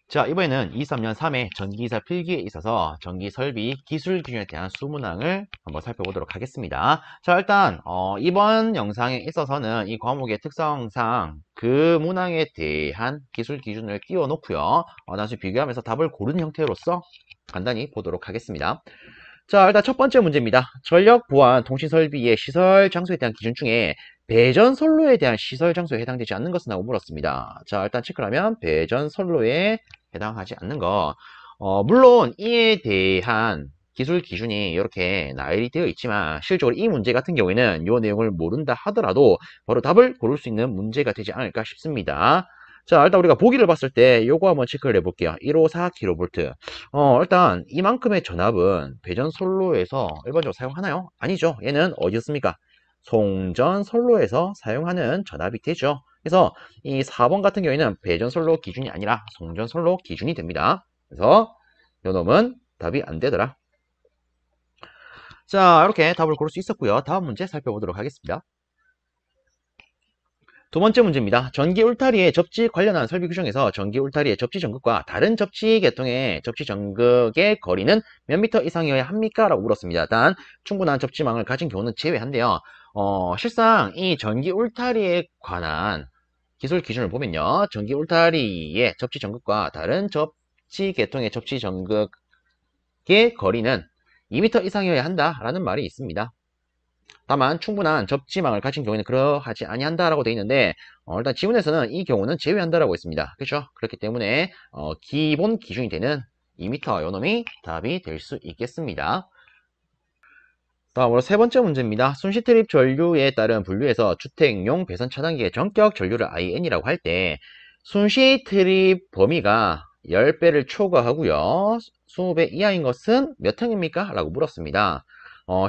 자, 이번에는 23년 3회 전기이사 필기에 있어서 전기 설비 기술 기준에 대한 수문항을 한번 살펴보도록 하겠습니다. 자, 일단 이번 영상에 있어서는 이 과목의 특성상 그 문항에 대한 기술 기준을 띄워 놓고요. 나중에 비교하면서 답을 고르는 형태로서 간단히 보도록 하겠습니다. 자, 일단 첫 번째 문제입니다. 전력 보안 통신 설비의 시설 장소에 대한 기준 중에 배전 선로에 대한 시설 장소에 해당되지 않는 것은 하고 물었습니다. 자, 일단 체크를 하면 배전 선로에 해당하지 않는 거. 물론 이에 대한 기술 기준이 이렇게 나열이 되어 있지만 실적으로 이 문제 같은 경우에는 이 내용을 모른다 하더라도 바로 답을 고를 수 있는 문제가 되지 않을까 싶습니다. 자, 일단 우리가 보기를 봤을 때 요거 한번 체크를 해볼게요. 154kV. 일단 이만큼의 전압은 배전 선로에서 일반적으로 사용하나요? 아니죠. 얘는 어디였습니까? 송전 선로에서 사용하는 전압이 되죠. 그래서 이 4번 같은 경우에는 배전 선로 기준이 아니라 송전 선로 기준이 됩니다. 그래서 요 놈은 답이 안 되더라. 자, 이렇게 답을 고를 수 있었고요. 다음 문제 살펴보도록 하겠습니다. 두 번째 문제입니다. 전기 울타리의 접지 관련한 설비 규정에서 전기 울타리의 접지 전극과 다른 접지 계통의 접지 전극의 거리는 몇 미터 이상이어야 합니까? 라고 물었습니다. 단 충분한 접지망을 가진 경우는 제외한데요. 실상 이 전기 울타리에 관한 기술 기준을 보면요. 전기 울타리의 접지 전극과 다른 접지 계통의 접지 전극의 거리는 2m 이상이어야 한다라는 말이 있습니다. 다만 충분한 접지망을 가진 경우에는 그러하지 아니한다라고 되어 있는데 일단 지문에서는 이 경우는 제외한다라고 했습니다. 그렇죠? 그렇기 때문에 기본 기준이 되는 2m 요놈이 답이 될 수 있겠습니다. 다음으로 세 번째 문제입니다. 순시 트립 전류에 따른 분류에서 주택용 배선 차단기의 전격 전류를 IN이라고 할 때 순시 트립 범위가 10배를 초과하고요. 20배 이하인 것은 몇 항입니까? 라고 물었습니다.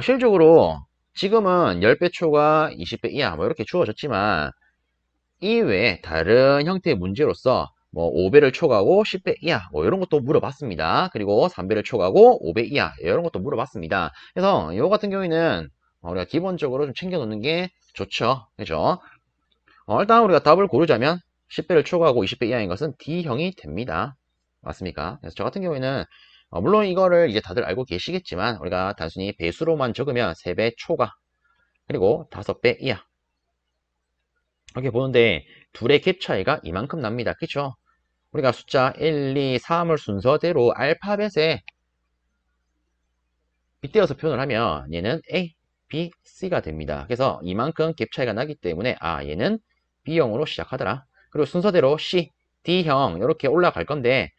실적으로 지금은 10배 초과 20배 이하 뭐 이렇게 주어졌지만 이외에 다른 형태의 문제로서 뭐 5배를 초과하고 10배 이하 뭐 이런 것도 물어봤습니다. 그리고 3배를 초과하고 5배 이하 이런 것도 물어봤습니다. 그래서 이거 같은 경우에는 우리가 기본적으로 좀 챙겨 놓는 게 좋죠. 그죠? 일단 우리가 답을 고르자면 10배를 초과하고 20배 이하인 것은 D형이 됩니다. 맞습니까? 그래서 저 같은 경우에는 물론 이거를 이제 다들 알고 계시겠지만 우리가 단순히 배수로만 적으면 3배 초과 그리고 5배 이하 이렇게 보는데 둘의 갭 차이가 이만큼 납니다. 그쵸? 우리가 숫자 1, 2, 3을 순서대로 알파벳에 빗대어서 표현을 하면 얘는 A, B, C가 됩니다. 그래서 이만큼 갭 차이가 나기 때문에 얘는 B형으로 시작하더라. 그리고 순서대로 C, D형 이렇게 올라갈 건데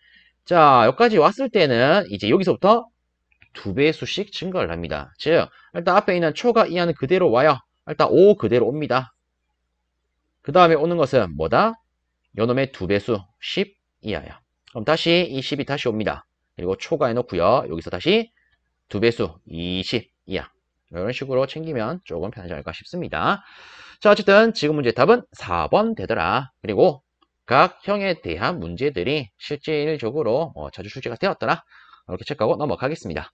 자, 여기까지 왔을 때는 이제 여기서부터 2배수씩 증가를 합니다. 즉, 일단 앞에 있는 초가 이하는 그대로 와요. 일단 5 그대로 옵니다. 그 다음에 오는 것은 뭐다? 요놈의 2배수 10 이하야. 그럼 다시 이 10이 다시 옵니다. 그리고 초과해 놓고요. 여기서 다시 2배수 20 이하. 이런 식으로 챙기면 조금 편하지 않을까 싶습니다. 자, 어쨌든 지금 문제 답은 4번 되더라. 그리고 각 형에 대한 문제들이 실질적으로 자주 출제가 되었더라. 이렇게 체크하고 넘어가겠습니다.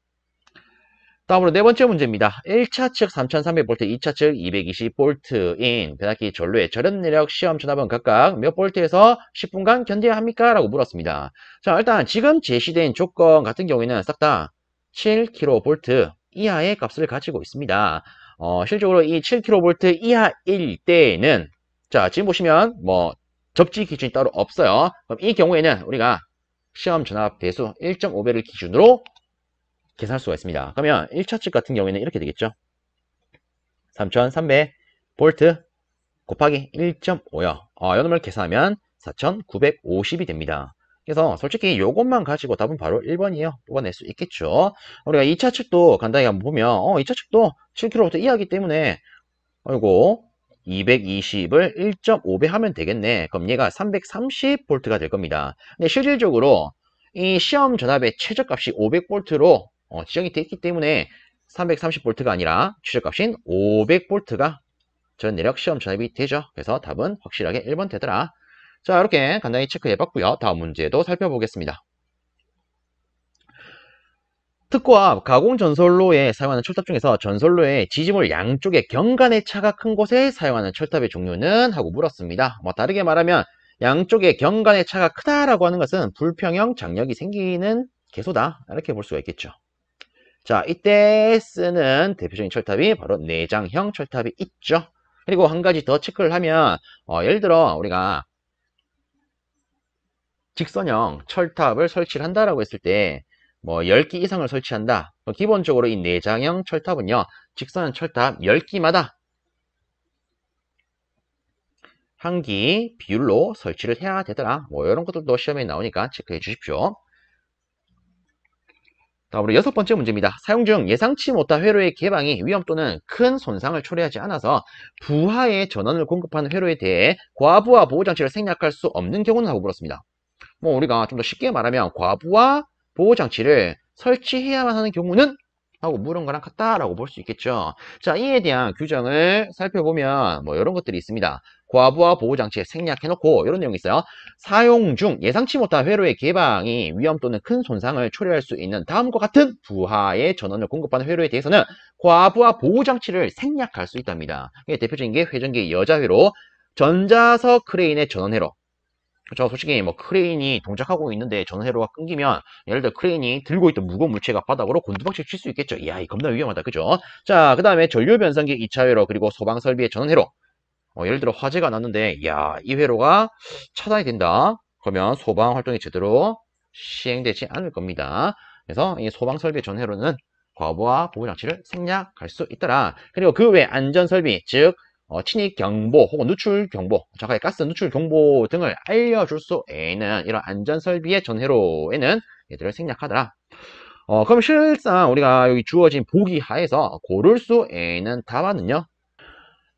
다음으로 네 번째 문제입니다. 1차 측 3300V, 2차 측 220V인 변압기 전로의 절연 내력 시험 전압은 각각 몇 볼트에서 10분간 견뎌야 합니까? 라고 물었습니다. 자, 일단 지금 제시된 조건 같은 경우에는 싹 다 7kV 이하의 값을 가지고 있습니다. 실적으로 이 7kV 이하일 때는 자, 지금 보시면 뭐 접지 기준이 따로 없어요. 그럼 이 경우에는 우리가 시험 전압 배수 1.5배를 기준으로 계산할 수가 있습니다. 그러면 1차 측 같은 경우에는 이렇게 되겠죠. 3300V 곱하기 1.5요. 이놈을 계산하면 4950이 됩니다. 그래서 솔직히 이것만 가지고 답은 바로 1번이에요. 뽑아낼 수 있겠죠. 우리가 2차 측도 간단히 한번 보면 2차 측도 7kV 이하기 때문에 아이고 220을 1.5배 하면 되겠네. 그럼 얘가 330V가 될 겁니다. 근데 실질적으로 이 시험 전압의 최저값이 500V로 지정이 되어 있기 때문에 330V가 아니라 최저값인 500V가 전 내력 시험 전압이 되죠. 그래서 답은 확실하게 1번 되더라. 자, 이렇게 간단히 체크해 봤고요. 다음 문제도 살펴보겠습니다. 특고압 가공 전선로에 사용하는 철탑 중에서 전선로의 지지물 양쪽에 경관의 차가 큰 곳에 사용하는 철탑의 종류는? 하고 물었습니다. 다르게 말하면 양쪽의 경관의 차가 크다라고 하는 것은 불평형 장력이 생기는 개소다. 이렇게 볼 수가 있겠죠. 자, 이때 쓰는 대표적인 철탑이 바로 내장형 철탑이 있죠. 그리고 한 가지 더 체크를 하면 예를 들어 우리가 직선형 철탑을 설치를 한다라고 했을 때 뭐 10기 이상을 설치한다. 기본적으로 이 내장형 철탑은요. 직선 철탑 10기마다 한 기 비율로 설치를 해야 되더라. 뭐 이런 것들도 시험에 나오니까 체크해 주십시오. 다음으로 6번째 문제입니다. 사용 중 예상치 못한 회로의 개방이 위험 또는 큰 손상을 초래하지 않아서 부하의 전원을 공급하는 회로에 대해 과부하 보호장치를 생략할 수 없는 경우는 하고 물었습니다. 뭐 우리가 좀 더 쉽게 말하면 과부하 보호장치를 설치해야만 하는 경우는 하고 물은 거랑 같다라고 볼 수 있겠죠. 자, 이에 대한 규정을 살펴보면 뭐 이런 것들이 있습니다. 과부하 보호장치 생략해놓고 이런 내용이 있어요. 사용 중 예상치 못한 회로의 개방이 위험 또는 큰 손상을 초래할 수 있는 다음과 같은 부하의 전원을 공급하는 회로에 대해서는 과부하 보호장치를 생략할 수 있답니다. 대표적인 게 회전기 여자회로, 전자석 크레인의 전원회로. 저 솔직히 뭐 크레인이 동작하고 있는데 전원회로가 끊기면 예를 들어 크레인이 들고 있던 무거운 물체가 바닥으로 곤두박질 칠 수 있겠죠. 이야, 이 겁나 위험하다. 그죠? 자, 그 다음에 전류 변성기 2차 회로 그리고 소방 설비의 전원회로. 예를 들어 화재가 났는데 야, 이 회로가 차단이 된다. 그러면 소방 활동이 제대로 시행되지 않을 겁니다. 그래서 이 소방 설비의 전회로는 과부하 보호장치를 생략할 수 있더라. 그리고 그 외 안전설비, 즉 침입 경보 혹은 누출 경보, 정확하게 가스 누출 경보 등을 알려줄 수 있는 이런 안전설비의 전회로에는 얘들을 생략하더라. 그럼 실상 우리가 여기 주어진 보기 하에서 고를 수 있는 답안은요.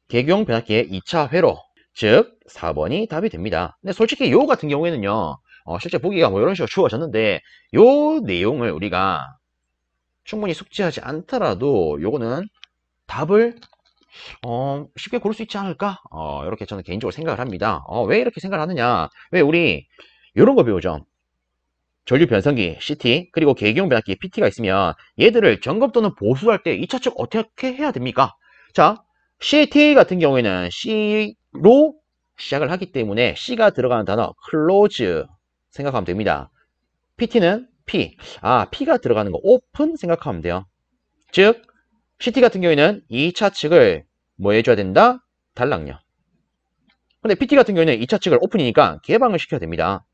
개경 변압기의 2차 회로, 즉 4번이 답이 됩니다. 근데 솔직히 요 같은 경우에는요. 실제 보기가 뭐 이런 식으로 주어졌는데 요 내용을 우리가 충분히 숙지하지 않더라도 요거는 답을 쉽게 고를 수 있지 않을까? 이렇게 저는 개인적으로 생각을 합니다. 왜 이렇게 생각을 하느냐? 왜 우리 이런 거 배우죠? 전류 변성기 CT 그리고 계기용 변압기 PT가 있으면 얘들을 점검 또는 보수할 때 2차 측 어떻게 해야 됩니까? 자, CT 같은 경우에는 C로 시작을 하기 때문에 C가 들어가는 단어 close 생각하면 됩니다. PT는 P, P가 들어가는 거 open 생각하면 돼요. 즉 CT 같은 경우에는 2차 측을 뭐 해줘야 된다? 달랑요. 근데 PT 같은 경우에는 2차 측을 오픈이니까 개방을 시켜야 됩니다.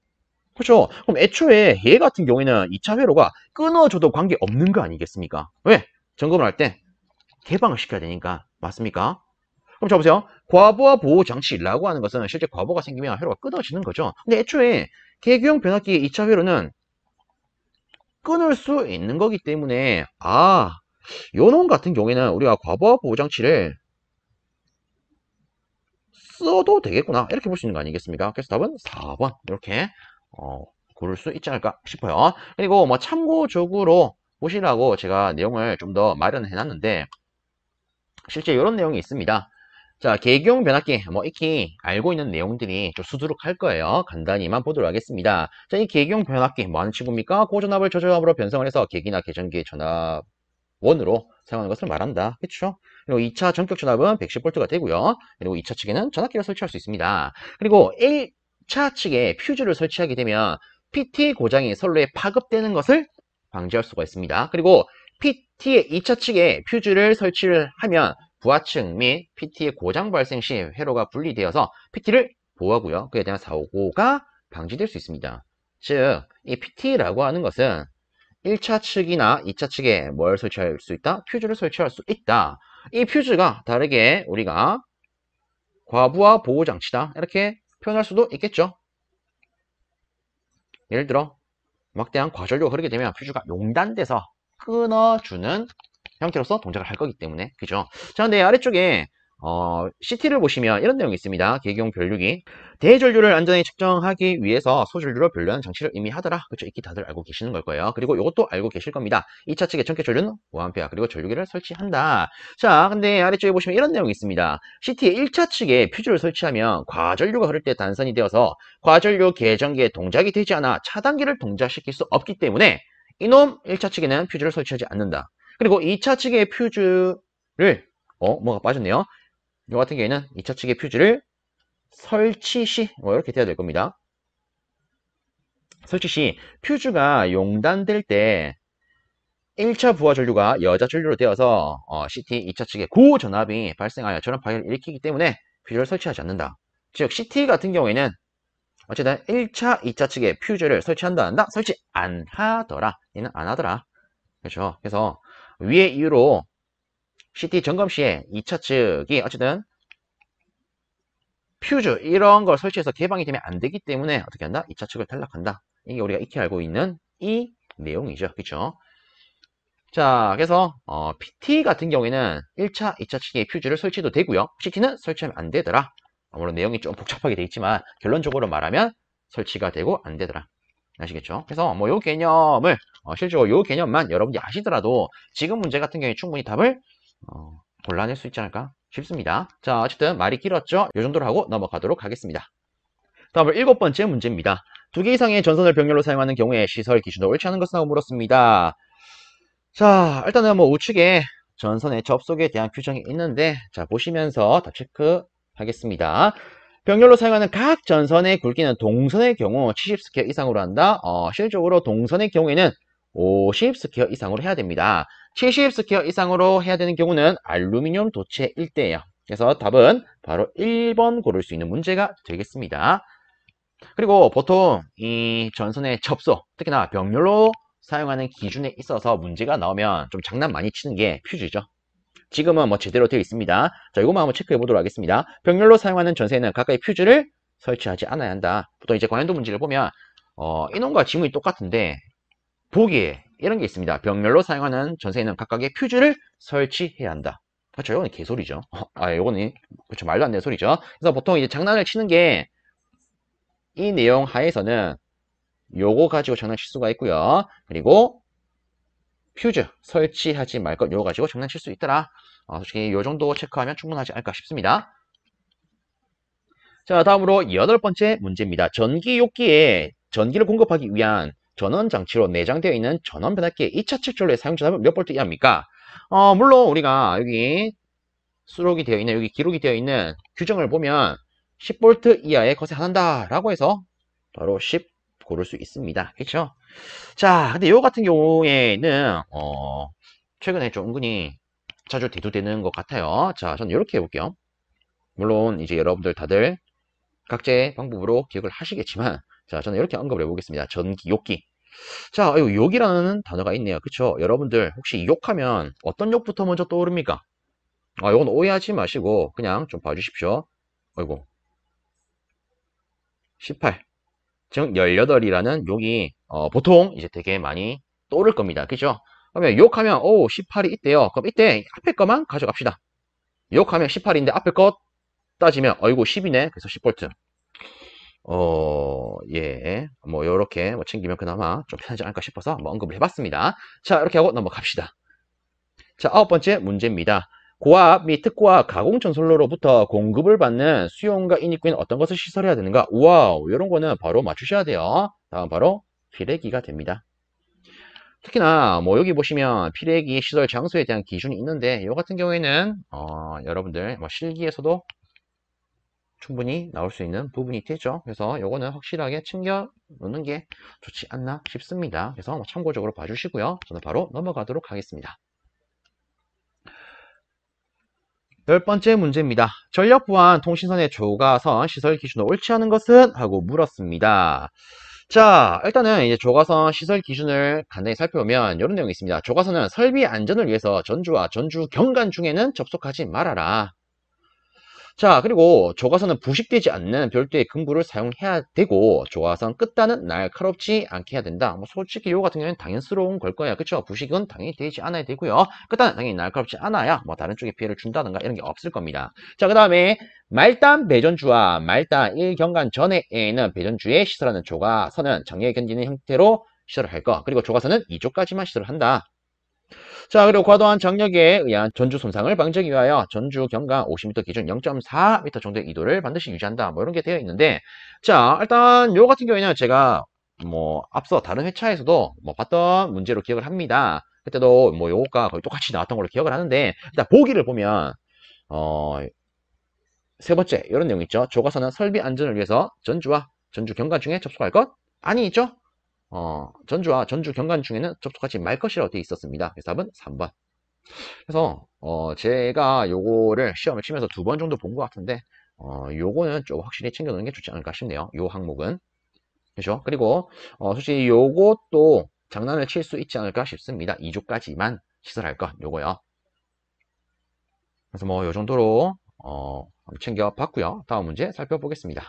그렇죠? 그럼 애초에 얘 같은 경우에는 2차 회로가 끊어줘도 관계없는 거 아니겠습니까? 왜? 점검을 할 때 개방을 시켜야 되니까. 맞습니까? 그럼 자 보세요. 과부하 보호 장치라고 하는 것은 실제 과부하가 생기면 회로가 끊어지는 거죠. 근데 애초에 개규형 변압기의 2차 회로는 끊을 수 있는 거기 때문에 요놈 같은 경우에는 우리가 과부하 보호 장치를 써도 되겠구나 이렇게 볼 수 있는 거 아니겠습니까? 그래서 답은 4번 이렇게 고를 수 있지 않을까 싶어요. 그리고 뭐 참고적으로 보시라고 제가 내용을 좀 더 마련해 놨는데 실제 이런 내용이 있습니다. 자, 계기용 변압기 뭐 익히 알고 있는 내용들이 좀 수두룩할 거예요. 간단히만 보도록 하겠습니다. 자, 이 계기용 변압기 뭐 하는 친구입니까? 고전압을 저전압으로 변성을 해서 계기나 계전기의 전압원으로 사용하는 것을 말한다. 그렇죠? 그리고 2차 전격 전압은 110V가 되고요. 그리고 2차 측에는 전압기를 설치할 수 있습니다. 그리고 1차 측에 퓨즈를 설치하게 되면 PT 고장이 선로에 파급되는 것을 방지할 수가 있습니다. 그리고 PT의 2차 측에 퓨즈를 설치를 하면 부하측 및 PT의 고장 발생 시 회로가 분리되어서 PT를 보호하고요. 그에 대한 사고가 방지될 수 있습니다. 즉, 이 PT라고 하는 것은 1차 측이나 2차 측에 뭘 설치할 수 있다? 퓨즈를 설치할 수 있다. 이 퓨즈가 다르게 우리가 과부하 보호장치다. 이렇게 표현할 수도 있겠죠. 예를 들어 막대한 과전류가 흐르게 되면 퓨즈가 용단돼서 끊어주는 형태로서 동작을 할 거기 때문에 그죠? 자, 근데 아래쪽에 CT를 보시면 이런 내용이 있습니다. 계기용 변류기. 대전류를 안전히 측정하기 위해서 소전류로 변류하는 장치를 의미하더라. 그렇죠? 익히 다들 알고 계시는 걸 거예요. 그리고 이것도 알고 계실 겁니다. 2차 측의 전기 전류는 5A 그리고 전류기를 설치한다. 자, 근데 아래쪽에 보시면 이런 내용이 있습니다. CT의 1차 측에 퓨즈를 설치하면 과전류가 흐를 때 단선이 되어서 과전류 계전기에 동작이 되지 않아 차단기를 동작시킬 수 없기 때문에 이놈 1차 측에는 퓨즈를 설치하지 않는다. 그리고 2차 측의 퓨즈를 뭐가 빠졌네요. 이 같은 경우에는 2차 측의 퓨즈를 설치 시 뭐 이렇게 돼야 될 겁니다. 설치 시 퓨즈가 용단될 때 1차 부하 전류가 여자 전류로 되어서 CT 2차 측에 고전압이 발생하여 전압 파괴를 일으키기 때문에 퓨즈를 설치하지 않는다. 즉 CT 같은 경우에는 어쨌든 1차, 2차 측에 퓨즈를 설치한다 한다? 설치 안 하더라. 얘는 안 하더라. 그렇죠. 그래서 위의 이유로 CT 점검 시에 2차 측이 어쨌든 퓨즈 이런 걸 설치해서 개방이 되면 안 되기 때문에 어떻게 한다? 2차 측을 탈락한다. 이게 우리가 익히 알고 있는 이 내용이죠. 그렇죠? 자, 그래서 PT 같은 경우에는 1차, 2차 측에 퓨즈를 설치도 되고요. CT는 설치하면 안 되더라. 물론 내용이 좀 복잡하게 돼 있지만 결론적으로 말하면 설치가 되고 안 되더라. 아시겠죠? 그래서 뭐 요 개념을 실제로 요 개념만 여러분들이 아시더라도 지금 문제 같은 경우에 충분히 답을 골라낼 수 있지 않을까 싶습니다. 자, 어쨌든 말이 길었죠? 요 정도로 하고 넘어가도록 하겠습니다. 다음으로 7번째 문제입니다. 2개 이상의 전선을 병렬로 사용하는 경우에 시설 기준을 옳지 않은 것은 하고 물었습니다. 자, 일단은 뭐 우측에 전선의 접속에 대한 규정이 있는데, 자, 보시면서 다 체크하겠습니다. 병렬로 사용하는 각 전선의 굵기는 동선의 경우 70스퀘어 이상으로 한다. 실질적으로 동선의 경우에는 50스퀘어 이상으로 해야 됩니다. 70스퀘어 이상으로 해야 되는 경우는 알루미늄 도체 1대예요. 그래서 답은 바로 1번 고를 수 있는 문제가 되겠습니다. 그리고 보통 이 전선의 접속, 특히나 병렬로 사용하는 기준에 있어서 문제가 나오면 좀 장난 많이 치는 게 퓨즈죠. 지금은 뭐 제대로 되어 있습니다. 자, 이것만 한번 체크해 보도록 하겠습니다. 병렬로 사용하는 전선에는 가까이 퓨즈를 설치하지 않아야 한다. 보통 이제 관련도 문제를 보면 인원과 지문이 똑같은데 보기에 이런 게 있습니다. 병렬로 사용하는 전선에는 각각의 퓨즈를 설치해야 한다. 그렇죠? 이거는 개소리죠. 이거는 그렇죠. 말도 안 되는 소리죠. 그래서 보통 이제 장난을 치는 게 이 내용 하에서는 요거 가지고 장난칠 수가 있고요. 그리고 퓨즈 설치하지 말 것 요거 가지고 장난칠 수 있더라. 솔직히 요 정도 체크하면 충분하지 않을까 싶습니다. 자, 다음으로 8번째 문제입니다. 전기 욕기에 전기를 공급하기 위한 전원 장치로 내장되어 있는 전원 변압기의 2차 측 전류의 사용 전압은 몇 볼트 이하입니까? 물론 우리가 여기 수록이 되어 있는 여기 기록이 되어 있는 규정을 보면 10V 이하의 것에 한한다 라고 해서 바로 10 고를 수 있습니다. 그렇죠? 자, 근데 이거 같은 경우에는 최근에 좀 은근히 자주 대두되는 것 같아요. 자, 저는 이렇게 해볼게요. 물론 이제 여러분들 다들 각자의 방법으로 기억을 하시겠지만, 자, 저는 이렇게 언급을 해보겠습니다. 전기 욕기. 자, 이 욕이라는 단어가 있네요. 그쵸? 여러분들 혹시 욕하면 어떤 욕부터 먼저 떠오릅니까? 이건 오해하지 마시고 그냥 좀 봐주십시오. 아이고, 18. 즉 18이라는 욕이 보통 이제 되게 많이 떠오를 겁니다. 그죠? 그러면 욕하면 18이 있대요. 그럼 이때 앞에 거만 가져갑시다. 욕하면 18인데 앞에 거 따지면 어이구 10이네. 그래서 10V. 예. 뭐 요렇게 뭐 챙기면 그나마 좀 편하지 않을까 싶어서 뭐 언급을 해봤습니다. 자, 이렇게 하고 넘어갑시다. 자, 9번째 문제입니다. 고압 및 특고압 가공 전선로로부터 공급을 받는 수용과 인입구에는 어떤 것을 시설해야 되는가? 우와, 이런 거는 바로 맞추셔야 돼요. 다음 바로 피레기가 됩니다. 특히나 뭐 여기 보시면 피레기 시설 장소에 대한 기준이 있는데 이 같은 경우에는 여러분들 뭐 실기에서도 충분히 나올 수 있는 부분이 되죠. 그래서 요거는 확실하게 챙겨 놓는 게 좋지 않나 싶습니다. 그래서 뭐 참고적으로 봐주시고요. 저는 바로 넘어가도록 하겠습니다. 10번째 문제입니다. 전력 보안 통신선의 조가선 시설 기준을 옳지 않은 것은? 하고 물었습니다. 자, 일단은 이제 조가선 시설 기준을 간단히 살펴보면 이런 내용이 있습니다. 조가선은 설비 안전을 위해서 전주와 전주 경간 중에는 접속하지 말아라. 자, 그리고 조가선은 부식되지 않는 별도의 금부를 사용해야 되고 조가선 끝단은 날카롭지 않게 해야 된다. 뭐 솔직히 이거 같은 경우는 당연스러운 걸 거예요. 그쵸? 부식은 당연히 되지 않아야 되고요. 끝단은 당연히 날카롭지 않아야 뭐 다른 쪽에 피해를 준다든가 이런 게 없을 겁니다. 자, 그 다음에 말단 배전주와 말단 1경간 전에는 배전주에 시설하는 조가선은 장애에 견디는 형태로 시설을 할 거. 그리고 조가선은 2조까지만 시설을 한다. 자, 그리고 과도한 장력에 의한 전주 손상을 방지하기 위하여 전주 경강 50m 기준 0.4m 정도의 이도를 반드시 유지한다. 뭐 이런 게 되어 있는데, 자, 일단 요 같은 경우에는 제가 뭐 앞서 다른 회차에서도 뭐 봤던 문제로 기억을 합니다. 그때도 뭐 요거가 거의 똑같이 나왔던 걸로 기억을 하는데, 일단 보기를 보면 세 번째, 이런 내용 있죠. 조가선은 설비 안전을 위해서 전주와 전주 경관 중에 접속할 것? 아니죠. 전주와 전주 경관 중에는 접속하지 말 것이라고 되어 있었습니다. 그래서 답은 3번. 그래서 제가 요거를 시험을 치면서 2번 정도 본 것 같은데 요거는 좀 확실히 챙겨놓는 게 좋지 않을까 싶네요. 요 항목은. 그죠? 그리고 솔직히 요것도 장난을 칠 수 있지 않을까 싶습니다. 2조까지만 시설할 것 요거요. 그래서 뭐 요 정도로 한번 챙겨봤고요. 다음 문제 살펴보겠습니다.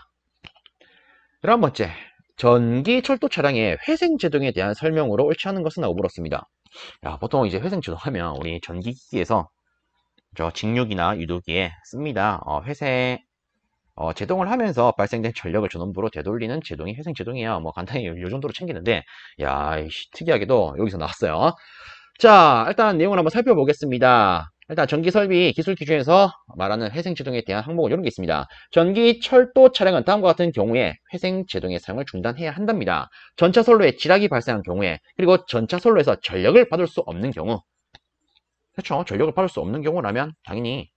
11번째, 전기 철도 차량의 회생 제동에 대한 설명으로 옳지 않은 것은? 하고 물었습니다. 야, 보통 이제 회생 제동하면 우리 전기기기에서 저 직류기나 유도기에 씁니다. 회생 제동을 하면서 발생된 전력을 전원부로 되돌리는 제동이 회생 제동이야. 뭐 간단히 이 정도로 챙기는데, 야, 특이하게도 여기서 나왔어요. 자, 일단 내용을 한번 살펴보겠습니다. 일단 전기설비 기술 기준에서 말하는 회생제동에 대한 항목은 이런 게 있습니다. 전기 철도 차량은 다음과 같은 경우에 회생제동의 사용을 중단해야 한답니다. 전차 선로에 지락이 발생한 경우에, 그리고 전차 선로에서 전력을 받을 수 없는 경우. 그렇죠. 전력을 받을 수 없는 경우라면 당연히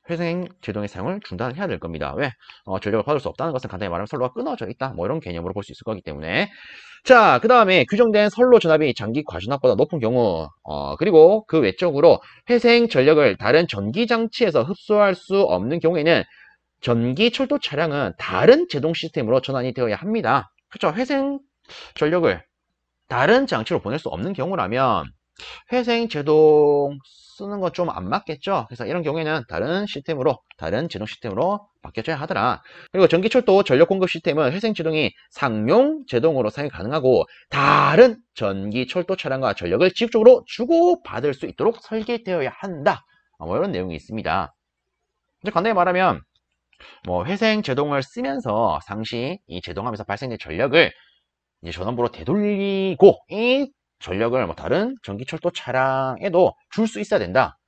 회생제동의 사용을 중단을 해야 될 겁니다. 왜? 전력을 받을 수 없다는 것은 간단히 말하면 선로가 끊어져 있다. 뭐 이런 개념으로 볼 수 있을 거기 때문에. 자, 그 다음에 규정된 선로 전압이 장기 과전압보다 높은 경우, 그리고 그 외적으로 회생 전력을 다른 전기 장치에서 흡수할 수 없는 경우에는 전기 철도 차량은 다른 제동 시스템으로 전환이 되어야 합니다. 그렇죠? 회생 전력을 다른 장치로 보낼 수 없는 경우라면 회생 제동 쓰는 건 좀 안 맞겠죠. 그래서 이런 경우에는 다른 제동 시스템으로 바뀌어져야 하더라. 그리고 전기철도 전력 공급 시스템은 회생 제동이 상용 제동으로 사용이 가능하고 다른 전기철도 차량과 전력을 지속적으로 주고받을 수 있도록 설계되어야 한다. 뭐 이런 내용이 있습니다. 간단히 말하면 뭐 회생 제동을 쓰면서 상시 이 제동하면서 발생된 전력을 이제 전원부로 되돌리고 이 전력을 뭐 다른 전기철도 차량에도 줄 수 있어야 된다.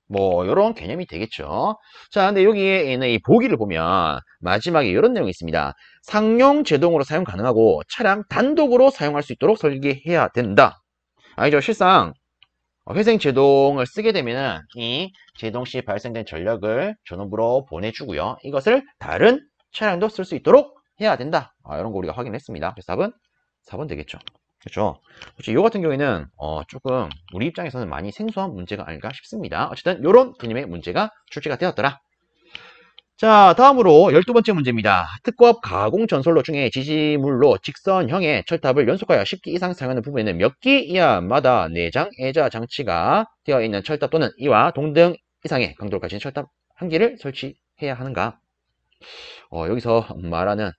뭐 이런 개념이 되겠죠. 자, 근데 여기에 있는 이 보기를 보면 마지막에 이런 내용이 있습니다. 상용 제동으로 사용 가능하고 차량 단독으로 사용할 수 있도록 설계해야 된다. 아니죠. 실상 회생 제동을 쓰게 되면 이 제동 시 발생된 전력을 전원부로 보내주고요. 이것을 다른 차량도 쓸 수 있도록 해야 된다. 이런 거 우리가 확인했습니다. 그래서 답은 4번 되겠죠. 그렇죠. 이 같은 경우에는 조금 우리 입장에서는 많이 생소한 문제가 아닐까 싶습니다. 어쨌든 이런 개념의 문제가 출제가 되었더라. 자, 다음으로 12번째 문제입니다. 특급 가공 전선로 중에 지지물로 직선형의 철탑을 연속하여 10기 이상 사용하는 부분에는 몇 기 이하마다 내장 애자 장치가 되어 있는 철탑 또는 이와 동등 이상의 강도를 가진 철탑 한 개를 설치해야 하는가? 여기서 말하는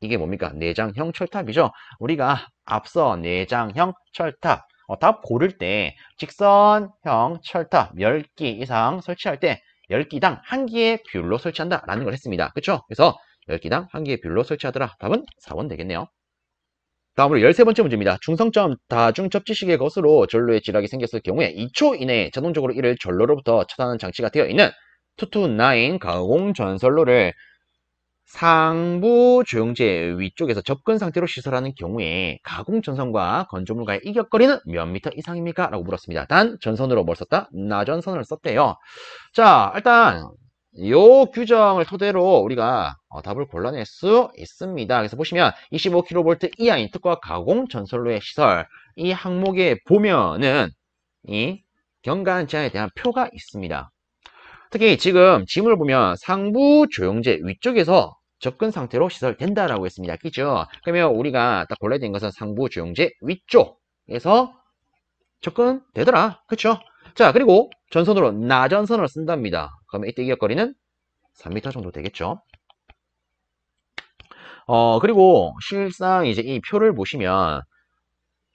이게 뭡니까? 내장형 철탑이죠. 우리가 앞서 내장형 철탑 답 고를 때 직선형 철탑 10기 이상 설치할 때 10기당 1기의 비율로 설치한다 라는 걸 했습니다. 그쵸? 그래서 10기당 1기의 비율로 설치하더라. 답은 4번 되겠네요. 다음으로 13번째 문제입니다. 중성점 다중 접지식의 것으로 전로에 지락이 생겼을 경우에 2초 이내에 자동적으로 이를 전로로부터 차단하는 장치가 되어 있는 229 가공 전선로를 상부 조영제 위쪽에서 접근 상태로 시설하는 경우에 가공 전선과 건조물과의 이격거리는 몇 미터 이상입니까? 라고 물었습니다. 단 전선으로 뭘 썼다? 나전선을 썼대요. 자, 일단 요 규정을 토대로 우리가 답을 골라낼 수 있습니다. 그래서 보시면 25kV 이하인 특과 가공 전선로의 시설 이 항목에 보면은 이 경관 제한에 대한 표가 있습니다. 특히 지금 지문을 보면 상부 조영제 위쪽에서 접근 상태로 시설된다라고 했습니다. 그죠? 그러면 우리가 딱 골라야 되는 것은 상부 조영제 위쪽에서 접근되더라. 그쵸? 자, 그리고 전선으로 나전선을 쓴답니다. 그러면 이때 이격거리는 3m 정도 되겠죠? 그리고 실상 이제 이 표를 보시면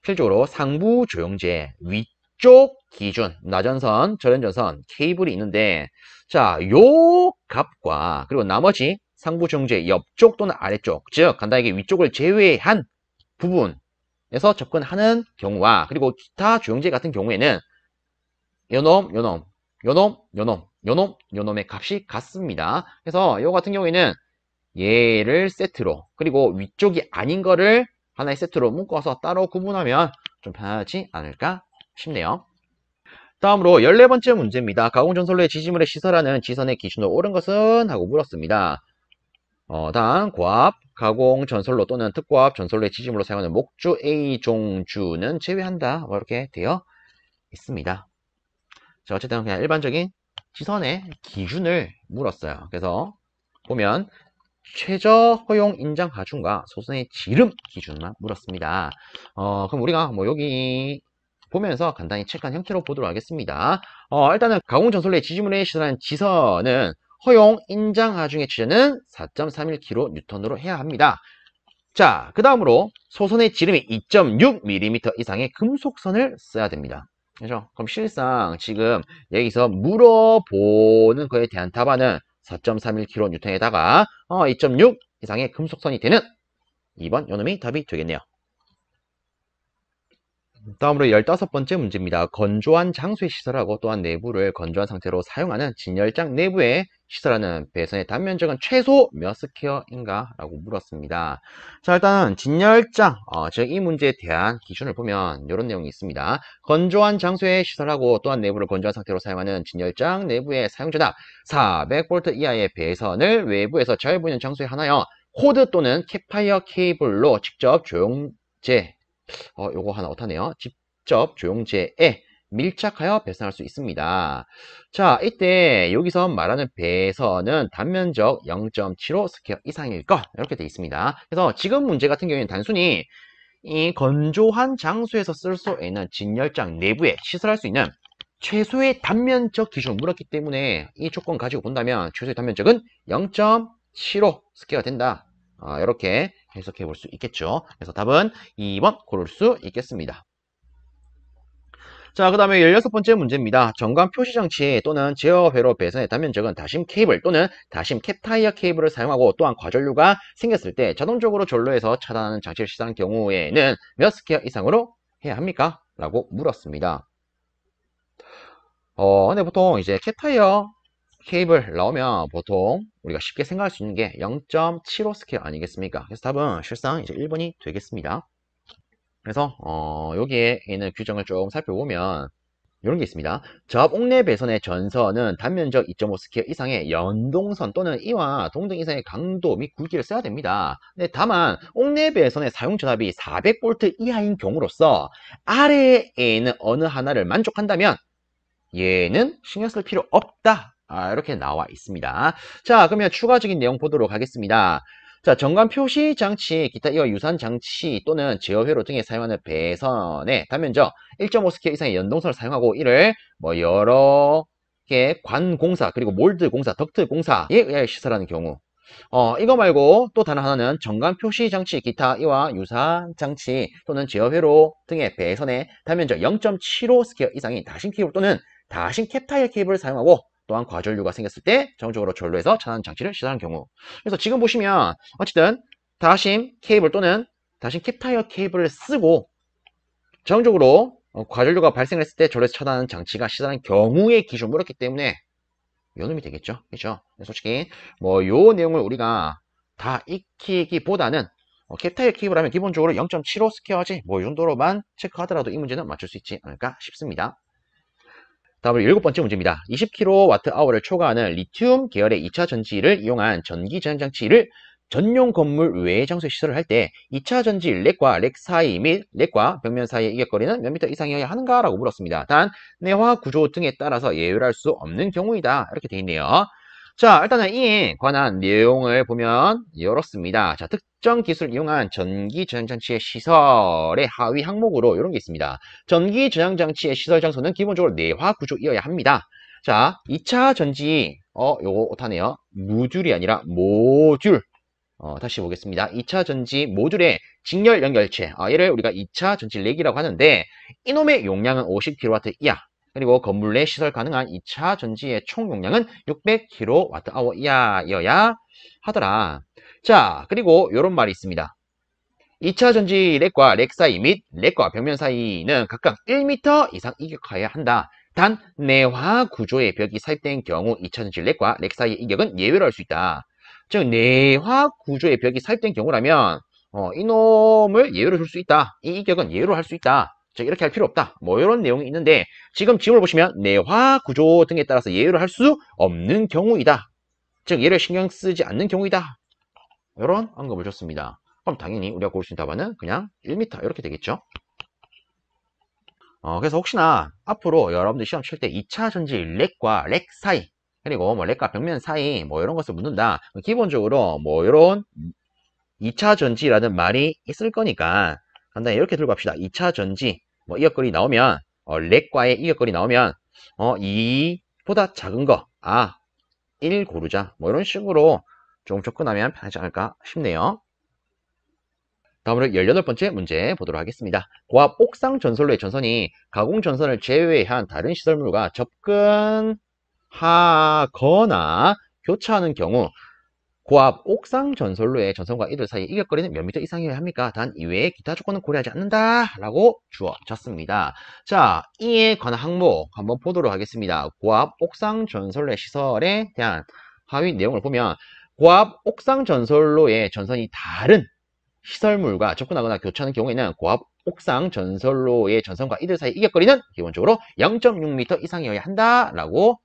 실적으로 상부 조영제 위쪽 기준 나전선, 절연전선 케이블이 있는데 자, 요 값과 그리고 나머지 상부 조영제 옆쪽 또는 아래쪽, 즉 간단하게 위쪽을 제외한 부분에서 접근하는 경우와 그리고 기타 조영제 같은 경우에는 요놈의 값이 같습니다. 그래서 요 같은 경우에는 얘를 세트로 그리고 위쪽이 아닌 거를 하나의 세트로 묶어서 따로 구분하면 좀 편하지 않을까 싶네요. 다음으로 14번째 문제입니다. 가공전선로의 지지물에 시설하는 지선의 기준으로 옳은 것은? 하고 물었습니다. 다음 고압, 가공전선로 또는 특고압 전선로의 지지물로 사용하는 목주 A 종주는 제외한다. 뭐 이렇게 되어 있습니다. 자, 어쨌든 그냥 일반적인 지선의 기준을 물었어요. 그래서 보면 최저 허용 인장 하중과 소선의 지름 기준만 물었습니다. 그럼 우리가 뭐 여기 보면서 간단히 체크한 형태로 보도록 하겠습니다. 일단은 가공전선로의 지지물에 시설한 지선은 허용 인장 하중의 최저는 4.31kN으로 해야 합니다. 자, 그 다음으로 소선의 지름이 2.6mm 이상의 금속선을 써야 됩니다. 그죠? 그럼 실상 지금 여기서 물어보는 거에 대한 답안은 4.31kN에다가 2.6 이상의 금속선이 되는 2번 요놈이 답이 되겠네요. 다음으로 15번째 문제입니다. 건조한 장소에 시설하고 또한 내부를 건조한 상태로 사용하는 진열장 내부에 시설하는 배선의 단면적은 최소 몇 스퀘어인가? 라고 물었습니다. 자, 일단 진열장, 즉 이 문제에 대한 기준을 보면 이런 내용이 있습니다. 건조한 장소에 시설하고 또한 내부를 건조한 상태로 사용하는 진열장 내부의 사용전압 400V 이하의 배선을 외부에서 잘 보이는 장소에 하나여 코드 또는 캡파이어 케이블로 직접 조용제 요거 하나 어타네요. 직접 조용제에 밀착하여 배선할 수 있습니다. 자, 이때 여기서 말하는 배선은 단면적 0.75 스퀘어 이상일 것 이렇게 되어 있습니다. 그래서 지금 문제 같은 경우에는 단순히 이 건조한 장소에서 쓸 수 있는 진열장 내부에 시설할 수 있는 최소의 단면적 기준을 물었기 때문에 이 조건 가지고 본다면 최소의 단면적은 0.75 스퀘어가 된다. 이렇게 해석해 볼 수 있겠죠. 그래서 답은 2번 고를 수 있겠습니다. 자, 그 다음에 16번째 문제입니다. 전관 표시장치 또는 제어회로 배선의 단면적은 다심 케이블 또는 다심 캡타이어 케이블을 사용하고 또한 과전류가 생겼을 때 자동적으로 전로에서 차단하는 장치를 시사하는 경우에는 몇 스퀘어 이상으로 해야 합니까? 라고 물었습니다. 근데 보통 이제 캡타이어 케이블 나오면 보통 우리가 쉽게 생각할 수 있는 게 0.75 스퀘어 아니겠습니까? 그래서 답은 실상 이제 1번이 되겠습니다. 그래서 여기에 있는 규정을 좀 살펴보면 이런 게 있습니다. 저압 옥내 배선의 전선은 단면적 2.5 스퀘어 이상의 연동선 또는 이와 동등 이상의 강도 및 굵기를 써야 됩니다. 근데 다만 옥내 배선의 사용 전압이 400V 이하인 경우로서 아래에 있는 어느 하나를 만족한다면 얘는 신경 쓸 필요 없다. 이렇게 나와 있습니다. 자, 그러면 추가적인 내용 보도록 하겠습니다. 자, 전관 표시 장치, 기타 이와 유사한 장치 또는 제어회로 등에 사용하는 배선의 단면적 1.5 스퀘어 이상의 연동선을 사용하고 이를 뭐 여러 개 관공사 그리고 몰드 공사, 덕트 공사에 의하여 시설하는 경우 이거 말고 또 다른 하나는 전관 표시 장치, 기타 이와 유사한 장치 또는 제어회로 등의 배선의 단면적 0.75 스퀘어 이상의 다심 케이블 또는 다심 캡타이어 케이블을 사용하고 또한 과전류가 생겼을 때 자동적으로 전로에서 차단 장치를 시사하는 경우. 그래서 지금 보시면 어쨌든 다심 케이블 또는 다심 캡타이어 케이블을 쓰고 자동적으로 과전류가 발생했을 때 전로에서 차단하는 장치가 시사하는 경우의 기준을 물었기 때문에 요 놈이 되겠죠. 그렇죠? 솔직히 뭐 요 내용을 우리가 다 익히기보다는 캡타이어 케이블 하면 기본적으로 0.75 스퀘어지 뭐 이 정도로만 체크하더라도 이 문제는 맞출 수 있지 않을까 싶습니다. 다음으로 7번째 문제입니다. 20kWh를 초과하는 리튬 계열의 2차 전지를 이용한 전기 저장 장치를 전용 건물 외의 장소에 시설을 할 때 2차 전지 렉과 렉 사이 및 렉과 벽면 사이의 이격거리는 몇 미터 이상이어야 하는가? 라고 물었습니다. 단, 내화 구조 등에 따라서 예외를 할 수 없는 경우이다. 이렇게 되어 있네요. 자, 일단은 이에 관한 내용을 보면 이렇습니다. 자, 특정 기술을 이용한 전기 저장 장치의 시설의 하위 항목으로 이런 게 있습니다. 전기 저장 장치의 시설 장소는 기본적으로 내화 구조이어야 합니다. 자, 2차 전지, 요거 오타네요. 무줄이 아니라 모듈. 다시 보겠습니다. 2차 전지 모듈의 직렬 연결체. 얘를 우리가 2차 전지 렉이라고 하는데, 이놈의 용량은 50kW 이하. 그리고 건물 내 시설 가능한 2차 전지의 총 용량은 600kWh 이하여야 하더라. 자, 그리고 이런 말이 있습니다. 2차 전지 렉과 렉 사이 및 렉과 벽면 사이는 각각 1m 이상 이격하여야 한다. 단, 내화 구조의 벽이 삽입된 경우 2차 전지 렉과 렉 사이의 이격은 예외로 할 수 있다. 즉, 내화 구조의 벽이 삽입된 경우라면 이놈을 예외로 줄 수 있다. 이 이격은 예외로 할 수 있다. 즉 이렇게 할 필요 없다. 뭐 이런 내용이 있는데 지금 지문을 보시면 내화 구조 등에 따라서 예외를 할 수 없는 경우이다. 즉 얘를 신경 쓰지 않는 경우이다. 이런 언급을 줬습니다. 그럼 당연히 우리가 고를 수 있는 답안은 그냥 1m 이렇게 되겠죠. 그래서 혹시나 앞으로 여러분들 시험 칠 때 2차 전지 렉과 렉 사이 그리고 뭐 렉과 벽면 사이 뭐 이런 것을 묻는다. 기본적으로 뭐 이런 2차 전지라는 말이 있을 거니까 간단히 이렇게 들고 갑시다. 2차 전지 뭐 이격거리 나오면 렉과의 이격거리 나오면 2보다 작은 거 1 고르자. 뭐 이런 식으로 좀 접근하면 편하지 않을까 싶네요. 다음으로 18번째 문제 보도록 하겠습니다. 고압 옥상 전선로의 전선이 가공 전선을 제외한 다른 시설물과 접근하거나 교차하는 경우 고압 옥상 전선로의 전선과 이들 사이 이격거리는 몇 미터 이상이어야 합니까? 단 이외의 기타 조건은 고려하지 않는다 라고 주어졌습니다. 자, 이에 관한 항목 한번 보도록 하겠습니다. 고압 옥상 전선로의 시설에 대한 하위 내용을 보면 고압 옥상 전선로의 전선이 다른 시설물과 접근하거나 교차하는 경우에는 고압 옥상 전선로의 전선과 이들 사이 이격거리는 기본적으로 0.6m 이상이어야 한다라고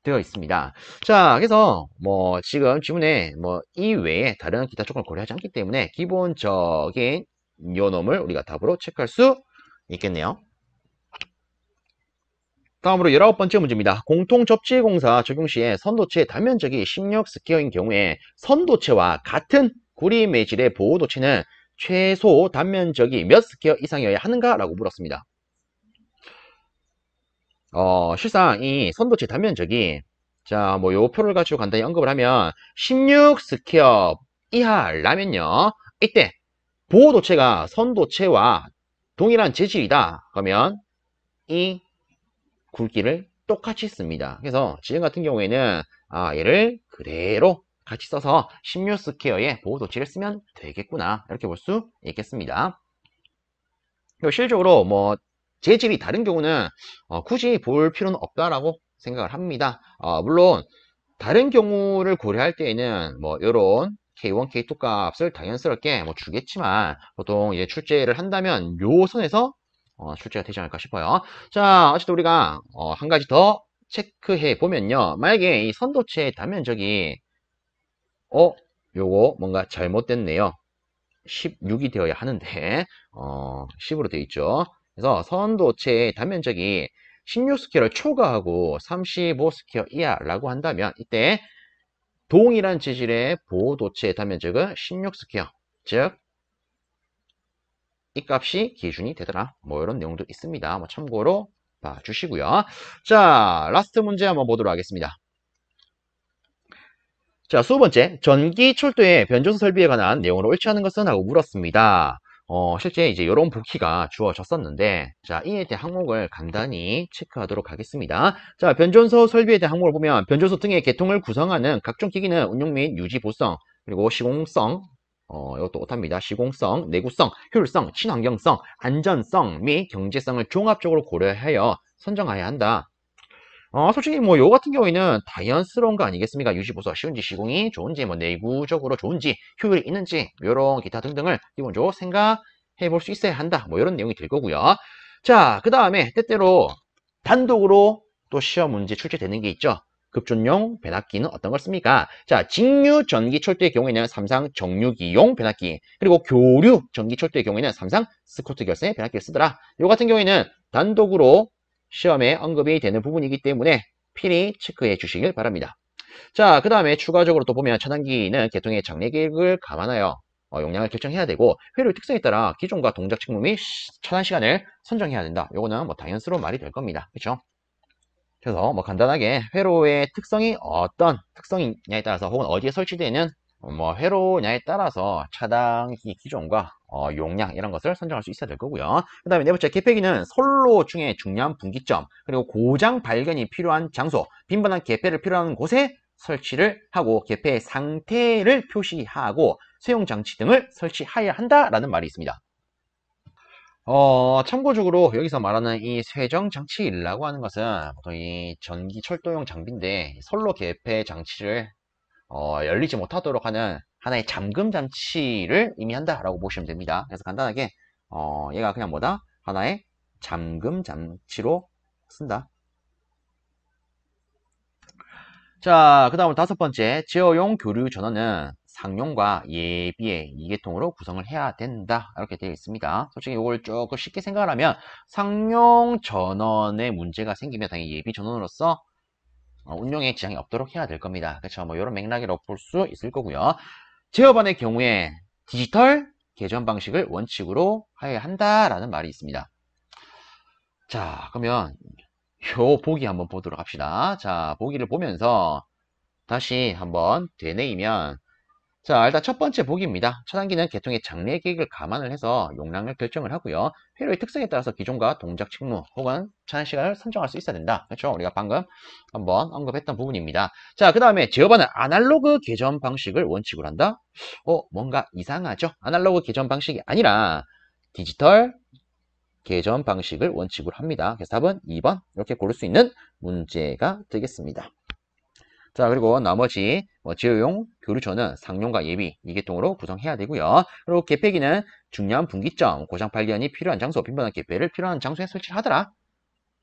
되어 있습니다. 자, 그래서 뭐 지금 지문에 뭐 이외에 다른 기타 조건을 고려하지 않기 때문에 기본적인 요 놈을 우리가 답으로 체크할 수 있겠네요. 다음으로 19번째 문제입니다. 공통접지공사 적용 시에 선도체 단면적이 16스퀘어인 경우에 선도체와 같은 구리 매질의 보호도체는 최소 단면적이 몇 스퀘어 이상이어야 하는가? 라고 물었습니다. 실상 이 선도체 단면적이 자, 뭐 요 표를 가지고 간단히 언급을 하면 16스퀘어 이하라면요. 이때 보호도체가 선도체와 동일한 재질이다. 그러면 이 굵기를 똑같이 씁니다. 그래서 지금 같은 경우에는 얘를 그대로 같이 써서 16스퀘어의 보호도체를 쓰면 되겠구나. 이렇게 볼 수 있겠습니다. 그리고 실적으로 뭐 재질이 다른 경우는 굳이 볼 필요는 없다라고 생각을 합니다. 물론 다른 경우를 고려할 때에는 뭐 이런 K1, K2 값을 당연스럽게 뭐 주겠지만 보통 이제 출제를 한다면 요 선에서 출제가 되지 않을까 싶어요. 자, 어쨌든 우리가 한 가지 더 체크해 보면요. 만약에 이 선도체의 단면적이 요거 뭔가 잘못됐네요. 16이 되어야 하는데 10으로 되어 있죠. 그래서 선도체의 단면적이 16스퀘어를 초과하고 35스퀘어 이하라고 한다면 이때 동일한 재질의 보호도체의 단면적은 16스퀘어 즉 이 값이 기준이 되더라. 뭐 이런 내용도 있습니다. 뭐 참고로 봐주시고요. 자, 라스트 문제 한번 보도록 하겠습니다. 자, 20번째. 전기 철도의 변전소 설비에 관한 내용으로 옳지 않은 것은? 하고 물었습니다. 실제 이제 이런 보기가 주어졌었는데, 자, 이에 대한 항목을 간단히 체크하도록 하겠습니다. 자, 변전소 설비에 대한 항목을 보면, 변전소 등의 계통을 구성하는 각종 기기는 운용 및 유지 보수성, 그리고 시공성, 이것도 못합니다. 시공성, 내구성, 효율성, 친환경성, 안전성 및 경제성을 종합적으로 고려하여 선정해야 한다. 솔직히 뭐 요 같은 경우에는 자연스러운 거 아니겠습니까? 유지보수가 쉬운지 시공이 좋은지 뭐 내구적으로 좋은지 효율이 있는지 이런 기타 등등을 기본적으로 생각해 볼 수 있어야 한다. 뭐 이런 내용이 될 거고요. 자, 그 다음에 때때로 단독으로 또 시험 문제 출제되는 게 있죠. 급전용 변압기는 어떤 걸 씁니까? 자, 직류 전기 철도의 경우에는 삼상 정류기용 변압기, 그리고 교류 전기 철도의 경우에는 삼상 스코트 결성의 변압기를 쓰더라. 요 같은 경우에는 단독으로 시험에 언급이 되는 부분이기 때문에 필히 체크해 주시길 바랍니다. 자, 그 다음에 추가적으로 또 보면 차단기는 계통의 장래 계획을 감안하여 용량을 결정해야 되고 회로의 특성에 따라 기종과 동작 책무 및 차단 시간을 선정해야 된다. 요거는 뭐 당연스러운 말이 될 겁니다. 그렇죠? 그래서 뭐 간단하게 회로의 특성이 어떤 특성이냐에 따라서 혹은 어디에 설치되는 뭐 회로냐에 따라서 차단기 기종과 용량 이런 것을 선정할 수 있어야 될 거고요. 그 다음에 네 번째 개폐기는 선로 중에 중요한 분기점 그리고 고장 발견이 필요한 장소 빈번한 개폐를 필요한 곳에 설치를 하고 개폐의 상태를 표시하고 수용장치 등을 설치해야 한다라는 말이 있습니다. 참고적으로 여기서 말하는 이 쇄정장치라고 하는 것은 보통 이 전기 철도용 장비인데 선로 개폐 장치를 열리지 못하도록 하는 하나의 잠금 장치를 의미한다라고 보시면 됩니다. 그래서 간단하게 얘가 그냥 뭐다? 하나의 잠금 장치로 쓴다. 자, 그 다음 5번째, 제어용 교류 전원은 상용과 예비의 이계통으로 구성을 해야 된다. 이렇게 되어 있습니다. 솔직히 이걸 조금 쉽게 생각을 하면 상용 전원에 문제가 생기면 당연히 예비 전원으로서 운용에 지장이 없도록 해야 될 겁니다. 그렇죠? 뭐 이런 맥락이라고 볼 수 있을 거고요. 제어반의 경우에 디지털 계전 방식을 원칙으로 해야 한다라는 말이 있습니다. 자, 그러면 요 보기 한번 보도록 합시다. 자, 보기를 보면서 다시 한번 되뇌이면, 자, 일단 첫 번째 보기입니다. 차단기는 계통의 장래 계획을 감안을 해서 용량을 결정을 하고요. 회로의 특성에 따라서 기종과 동작 직무 혹은 차단 시간을 선정할 수 있어야 된다. 그렇죠? 우리가 방금 한번 언급했던 부분입니다. 자, 그 다음에 제어반은 아날로그 계전 방식을 원칙으로 한다? 뭔가 이상하죠? 아날로그 계전 방식이 아니라 디지털 계전 방식을 원칙으로 합니다. 그래서 답은 2번 이렇게 고를 수 있는 문제가 되겠습니다. 자, 그리고 나머지 제어용 교류전은 상용과 예비 이계통으로 구성해야 되고요. 그리고 개폐기는 중요한 분기점, 고장 발견이 필요한 장소, 빈번한 개폐를 필요한 장소에 설치를 하더라.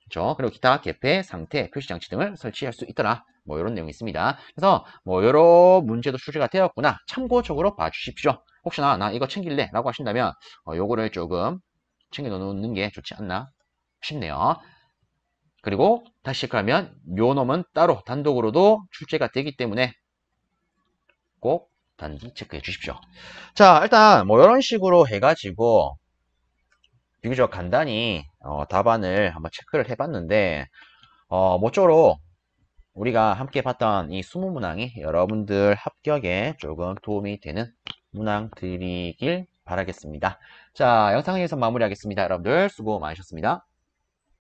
그렇죠? 그리고 기타 개폐 상태 표시 장치 등을 설치할 수 있더라. 뭐 이런 내용이 있습니다. 그래서 뭐 여러 문제도 출제가 되었구나. 참고적으로 봐주십시오. 혹시나 나 이거 챙길래 라고 하신다면 요거를 조금 챙겨 놓는 게 좋지 않나 싶네요. 그리고 다시 체크하면 요 놈은 따로 단독으로도 출제가 되기 때문에 꼭 단기 체크해 주십시오. 자, 일단 뭐 이런 식으로 해가지고 비교적 간단히 답안을 한번 체크를 해봤는데 모쪼록 우리가 함께 봤던 이 20문항이 여러분들 합격에 조금 도움이 되는 문항들이길 바라겠습니다. 자, 영상을 여기서 마무리하겠습니다. 여러분들 수고 많으셨습니다.